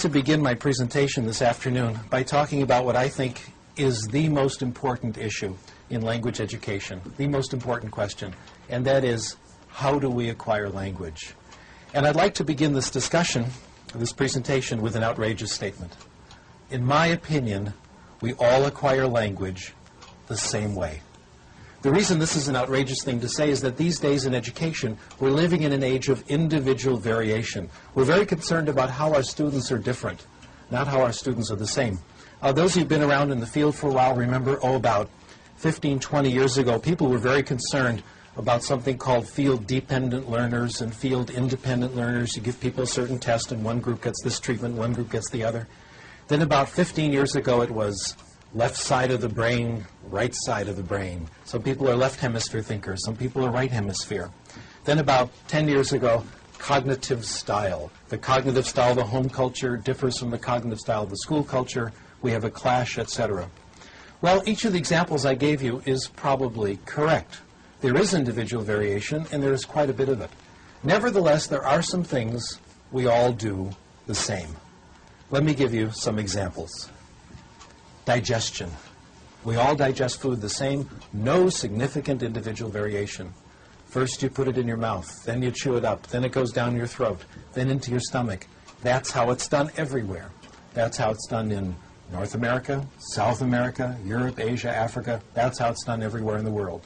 to begin my presentation this afternoon by talking about what I think is the most important issue in language education, the most important question, and that is, how do we acquire language? And I'd like to begin this discussion, this presentation, with an outrageous statement. In my opinion, we all acquire language the same way. The reason this is an outrageous thing to say is that these days in education, we're living in an age of individual variation. We're very concerned about how our students are different, not how our students are the same. Those who've been around in the field for a while remember, about 15, 20 years ago, people were very concerned about something called field-dependent learners and field-independent learners. You give people a certain test, and one group gets this treatment, one group gets the other. Then about 15 years ago, it was left side of the brain, right side of the brain. Some people are left hemisphere thinkers. Some people are right hemisphere. Then about 10 years ago, cognitive style. The cognitive style of the home culture differs from the cognitive style of the school culture. We have a clash, etc. Well, each of the examples I gave you is probably correct. There is individual variation, and there is quite a bit of it. Nevertheless, there are some things we all do the same. Let me give you some examples. Digestion. We all digest food the same, no significant individual variation. First you put it in your mouth, then you chew it up, then it goes down your throat, then into your stomach. That's how it's done everywhere. That's how it's done in North America, South America, Europe, Asia, Africa. That's how it's done everywhere in the world.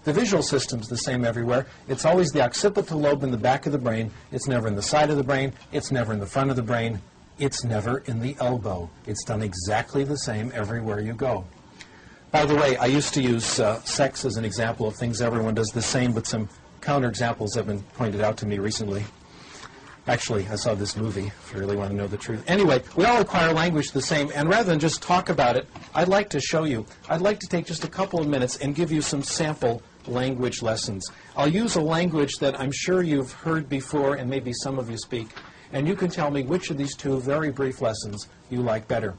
The visual system's the same everywhere. It's always the occipital lobe in the back of the brain. It's never in the side of the brain. It's never in the front of the brain. It's never in the elbow. It's done exactly the same everywhere you go. By the way, I used to use sex as an example of things everyone does the same, but some counterexamples have been pointed out to me recently. Actually, I saw this movie, if you really want to know the truth. Anyway, we all acquire language the same, and rather than just talk about it, I'd like to show you. I'd like to take just a couple of minutes and give you some sample language lessons. I'll use a language that I'm sure you've heard before, and maybe some of you speak, and you can tell me which of these two very brief lessons you like better.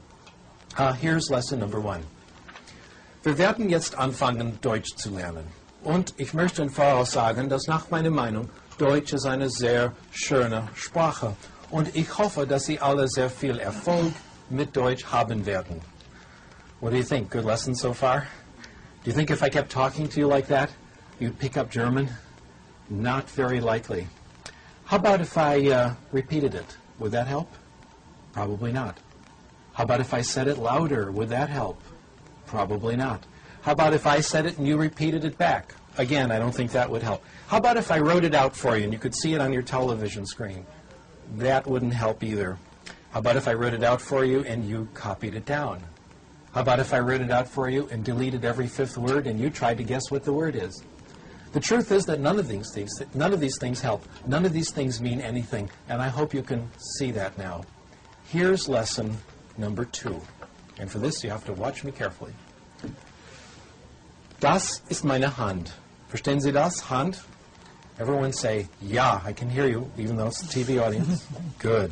Here's lesson number 1. Wir werden jetzt anfangen, Deutsch zu lernen. Und ich möchte im Voraus sagen, dass nach meiner Meinung Deutsch ist eine sehr schöne Sprache. Und ich hoffe, dass Sie alle sehr viel Erfolg mit Deutsch haben werden. What do you think? Good lesson so far? Do you think if I kept talking to you like that, you'd pick up German? Not very likely. How about if I repeated it? Would that help? Probably not. How about if I said it louder? Would that help? Probably not. How about if I said it and you repeated it back? Again, I don't think that would help. How about if I wrote it out for you and you could see it on your television screen? That wouldn't help either. How about if I wrote it out for you and you copied it down? How about if I wrote it out for you and deleted every 5th word and you tried to guess what the word is? The truth is that none of these things help. None of these things mean anything, and I hope you can see that now. Here's lesson number 2. And for this, you have to watch me carefully. Das ist meine Hand. Verstehen Sie das? Hand? Everyone say, ja, I can hear you, even though it's a TV audience. Good.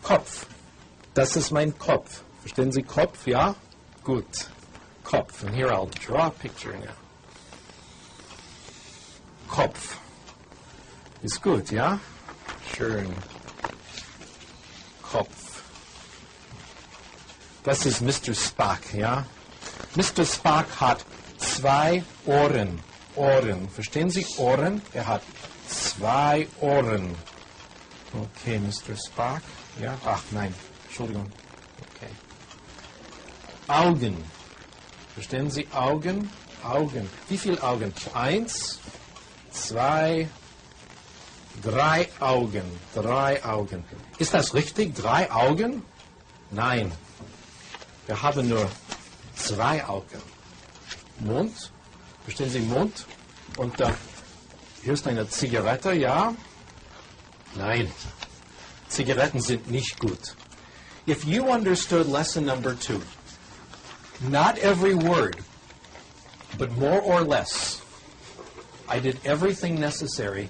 Kopf. Das ist mein Kopf. Verstehen Sie Kopf? Ja? Gut. Kopf. And here I'll draw a picture now. Kopf. Ist gut, ja? Schön. Kopf. Das ist Mr. Spock, ja? Mr. Spock hat 2 Ohren. Ohren. Verstehen Sie Ohren? Er hat 2 Ohren. Okay, Mr. Spock. Ja? Ach, nein. Entschuldigung. Okay. Augen. Verstehen Sie Augen? Augen. Wie viele Augen? 1, 2, 3 Augen. 3 Augen. Ist das richtig? 3 Augen? Nein. Wir haben nur 2 Augen. Mund. Verstehen Sie Mund? Und hier ist eine Zigarette, ja? Nein. Zigaretten sind nicht gut. If you understood lesson number 2, not every word, but more or less, I did everything necessary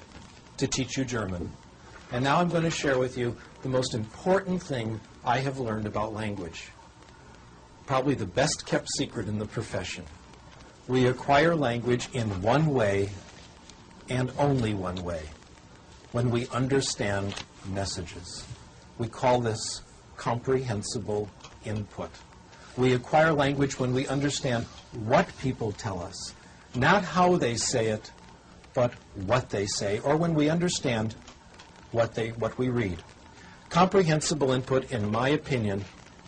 to teach you German. And now I'm going to share with you the most important thing I have learned about language. Probably the best kept secret in the profession. We acquire language in one way and only one way, when we understand messages. We call this comprehensible input. We acquire language when we understand what people tell us, not how they say it, but what they say, or when we understand what we read. Comprehensible input, in my opinion,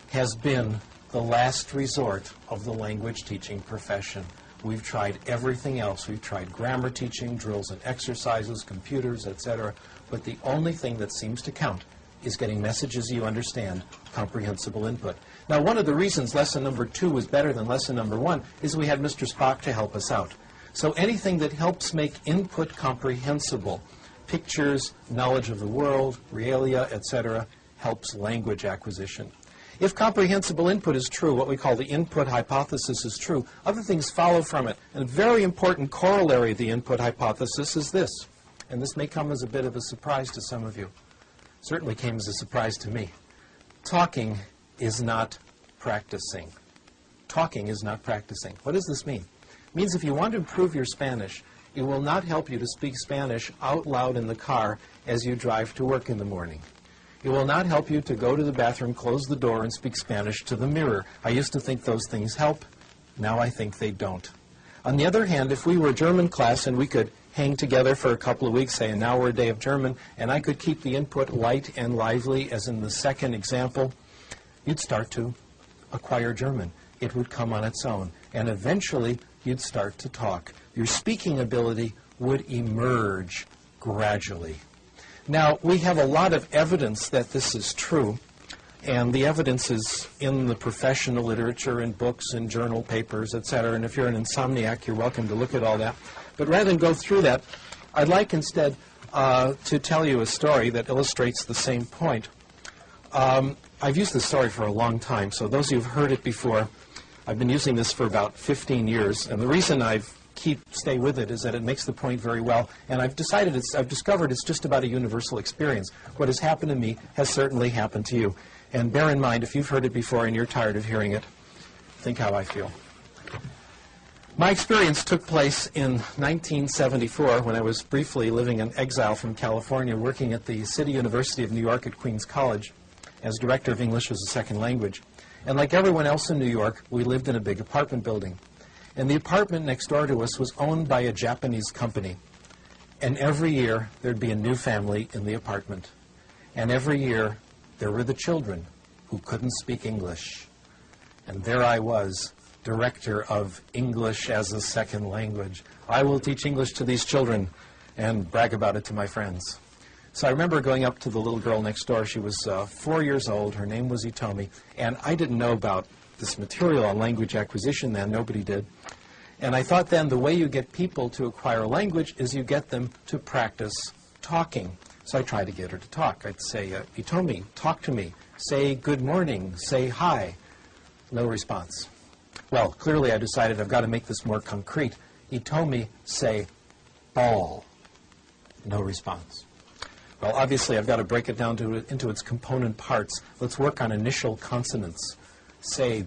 has been the last resort of the language teaching profession. We've tried everything else. We've tried grammar teaching, drills and exercises, computers, etc. But the only thing that seems to count is getting messages you understand, comprehensible input. Now, one of the reasons lesson number 2 was better than lesson number 1 is we had Mr. Spock to help us out. So anything that helps make input comprehensible, pictures, knowledge of the world, realia, etc., helps language acquisition. If comprehensible input is true, what we call the input hypothesis is true, other things follow from it. And a very important corollary of the input hypothesis is this, and this may come as a bit of a surprise to some of you. Certainly came as a surprise to me. Talking is not practicing. Talking is not practicing. What does this mean? It means if you want to improve your Spanish, it will not help you to speak Spanish out loud in the car as you drive to work in the morning. It will not help you to go to the bathroom, close the door, and speak Spanish to the mirror. I used to think those things help. Now I think they don't. On the other hand, if we were a German class and we could hang together for a couple of weeks, say an hour a day of German, and I could keep the input light and lively, as in the second example, you'd start to acquire German. It would come on its own. And eventually, you'd start to talk. Your speaking ability would emerge gradually. Now, we have a lot of evidence that this is true, and the evidence is in the professional literature, in books, in journal papers, etc. And if you're an insomniac, you're welcome to look at all that. But rather than go through that, I'd like instead to tell you a story that illustrates the same point. I've used this story for a long time, so those of you who've heard it before, I've been using this for about 15 years, and the reason I've stay with it is that it makes the point very well, and I've discovered it's just about a universal experience. What has happened to me has certainly happened to you. And bear in mind, if you've heard it before and you're tired of hearing it, think how I feel. My experience took place in 1974 when I was briefly living in exile from California, working at the City University of New York at Queens College as Director of English as a Second Language. And like everyone else in New York, we lived in a big apartment building. And the apartment next door to us was owned by a Japanese company. And every year, there'd be a new family in the apartment. And every year, there were the children who couldn't speak English. And there I was, Director of English as a Second Language. I will teach English to these children and brag about it to my friends. So I remember going up to the little girl next door. She was 4 years old. Her name was Itomi. And I didn't know about this material on language acquisition then. Nobody did. And I thought then the way you get people to acquire a language is you get them to practice talking. So I tried to get her to talk. I'd say, Itomi, talk to me. Say good morning. Say hi. No response. Well, clearly I decided I've got to make this more concrete. Itomi, say ball. No response. Well, obviously I've got to break it down into its component parts. Let's work on initial consonants. Say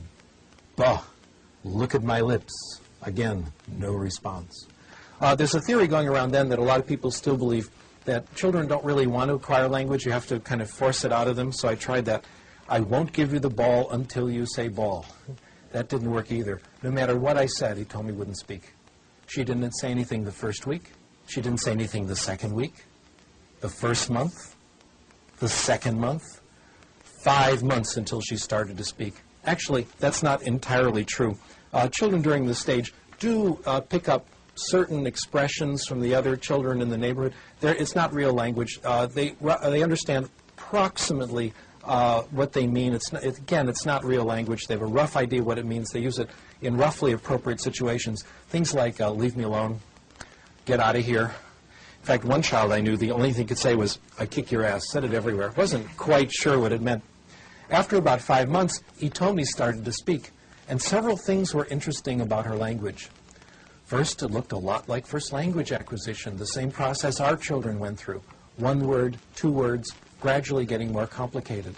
ba. Look at my lips. Again, no response. There's a theory going around then that a lot of people still believe that children don't really want to acquire language. You have to kind of force it out of them. So I tried that. I won't give you the ball until you say ball. That didn't work either. No matter what I said, Itomi wouldn't speak. She didn't say anything the first week. She didn't say anything the second week, the first month, the second month, 5 months until she started to speak. Actually, that's not entirely true. Children during this stage do pick up certain expressions from the other children in the neighborhood. It's not real language. They understand approximately what they mean. It's not real language. They have a rough idea what it means. They use it in roughly appropriate situations. Things like, leave me alone, get out of here. In fact, one child I knew, the only thing he could say was, I kick your ass, said it everywhere. Wasn't quite sure what it meant. After about 5 months, Itomi started to speak. And several things were interesting about her language. First, it looked a lot like first language acquisition, the same process our children went through. 1 word, 2 words, gradually getting more complicated.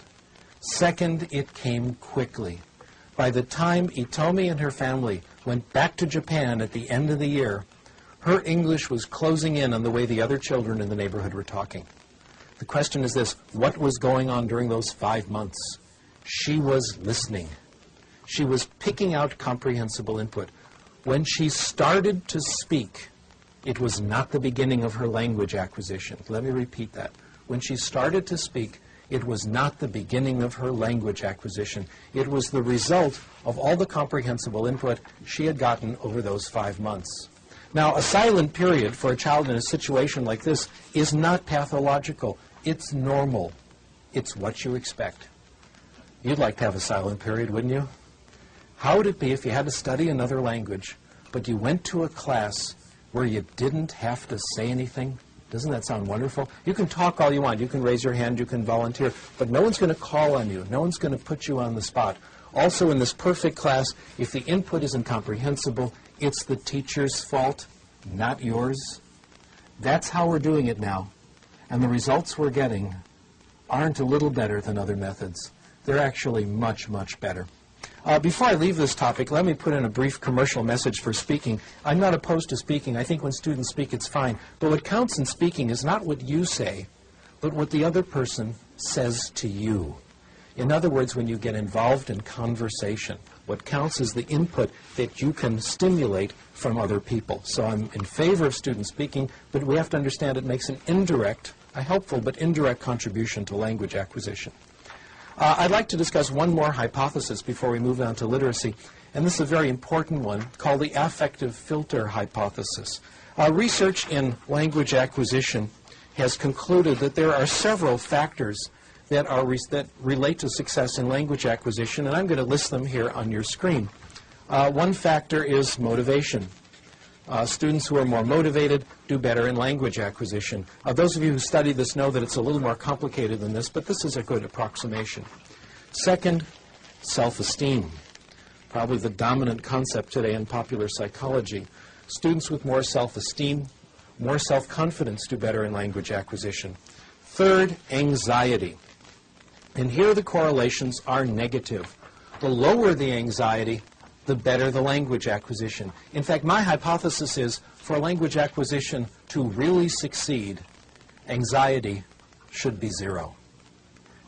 Second, it came quickly. By the time Itomi and her family went back to Japan at the end of the year, her English was closing in on the way the other children in the neighborhood were talking. The question is this: what was going on during those 5 months? She was listening. She was picking out comprehensible input. When she started to speak, it was not the beginning of her language acquisition. Let me repeat that. When she started to speak, it was not the beginning of her language acquisition. It was the result of all the comprehensible input she had gotten over those 5 months. Now, a silent period for a child in a situation like this is not pathological. It's normal. It's what you expect. You'd like to have a silent period, wouldn't you? How would it be if you had to study another language, but you went to a class where you didn't have to say anything? Doesn't that sound wonderful? You can talk all you want. You can raise your hand. You can volunteer. But no one's going to call on you. No one's going to put you on the spot. Also, in this perfect class, if the input isn't comprehensible, it's the teacher's fault, not yours. That's how we're doing it now. And the results we're getting aren't a little better than other methods. They're actually much, much better. Before I leave this topic, let me put in a brief commercial message for speaking. I'm not opposed to speaking. I think when students speak, it's fine. But what counts in speaking is not what you say, but what the other person says to you. In other words, when you get involved in conversation, what counts is the input that you can stimulate from other people. So I'm in favor of student speaking, but we have to understand it makes an indirect, a helpful but indirect contribution to language acquisition. I'd like to discuss one more hypothesis before we move on to literacy, and this is a very important one called the affective filter hypothesis. Research in language acquisition has concluded that there are several factors that relate to success in language acquisition, and I'm going to list them here on your screen. One factor is motivation. Students who are more motivated do better in language acquisition. Those of you who study this know that it's a little more complicated than this, but this is a good approximation. Second, self-esteem. Probably the dominant concept today in popular psychology. Students with more self-esteem, more self-confidence do better in language acquisition. Third, anxiety. And here the correlations are negative. The lower the anxiety, the better the language acquisition. In fact, my hypothesis is for language acquisition to really succeed, anxiety should be 0.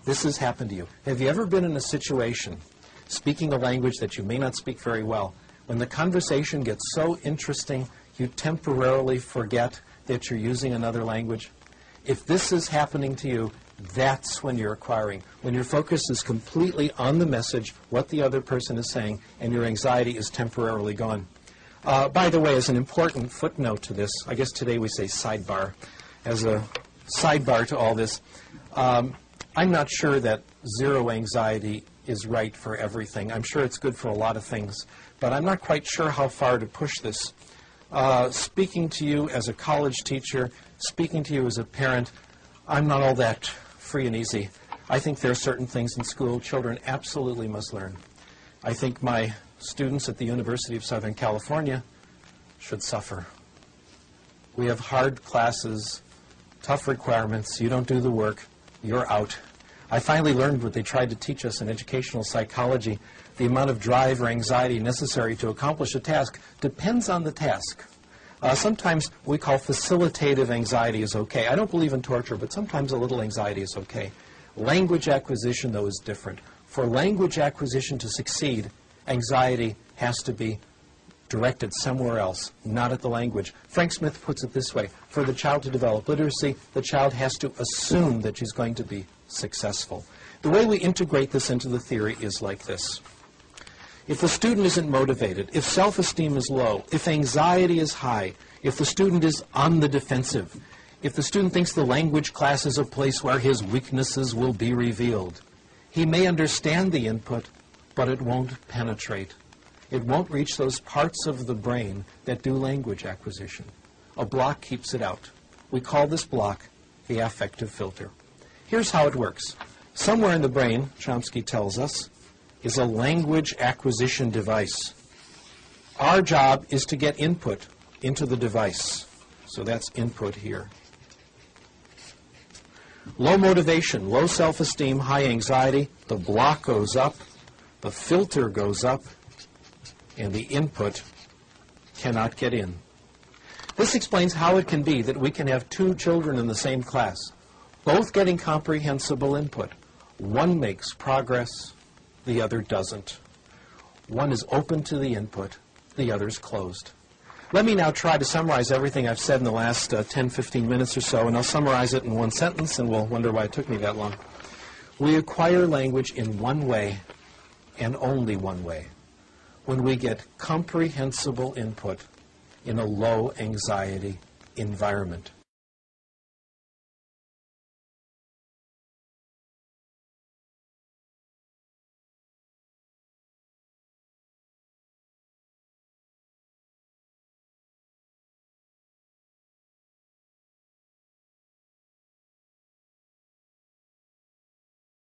This has happened to you. Have you ever been in a situation, speaking a language that you may not speak very well, when the conversation gets so interesting, you temporarily forget that you're using another language? If this is happening to you, that's when you're acquiring. When your focus is completely on the message, what the other person is saying, and your anxiety is temporarily gone. By the way, as an important footnote to this, I guess today we say sidebar, as a sidebar to all this, I'm not sure that 0 anxiety is right for everything. I'm sure it's good for a lot of things, but I'm not quite sure how far to push this. Speaking to you as a college teacher, speaking to you as a parent, I'm not all that free and easy. I think there are certain things in school children absolutely must learn. I think my students at the University of Southern California should suffer. We have hard classes, tough requirements. You don't do the work, you're out. I finally learned what they tried to teach us in educational psychology. The amount of drive or anxiety necessary to accomplish a task depends on the task. Sometimes we call facilitative anxiety is okay. I don't believe in torture, but sometimes a little anxiety is okay. Language acquisition, though, is different. For language acquisition to succeed, anxiety has to be directed somewhere else, not at the language. Frank Smith puts it this way: for the child to develop literacy, the child has to assume that she's going to be successful. The way we integrate this into the theory is like this. If the student isn't motivated, if self-esteem is low, if anxiety is high, if the student is on the defensive, if the student thinks the language class is a place where his weaknesses will be revealed, he may understand the input, but it won't penetrate. It won't reach those parts of the brain that do language acquisition. A block keeps it out. We call this block the affective filter. Here's how it works. Somewhere in the brain, Chomsky tells us, is a language acquisition device. Our job is to get input into the device. So that's input here. Low motivation, low self-esteem, high anxiety, the block goes up, the filter goes up, and the input cannot get in. This explains how it can be that we can have 2 children in the same class. both getting comprehensible input. One makes progress, the other doesn't. One is open to the input, the other is closed. Let me now try to summarize everything I've said in the last 10, 15 minutes or so, and I'll summarize it in one sentence, and we'll wonder why it took me that long. We acquire language in one way, and only one way, when we get comprehensible input in a low-anxiety environment.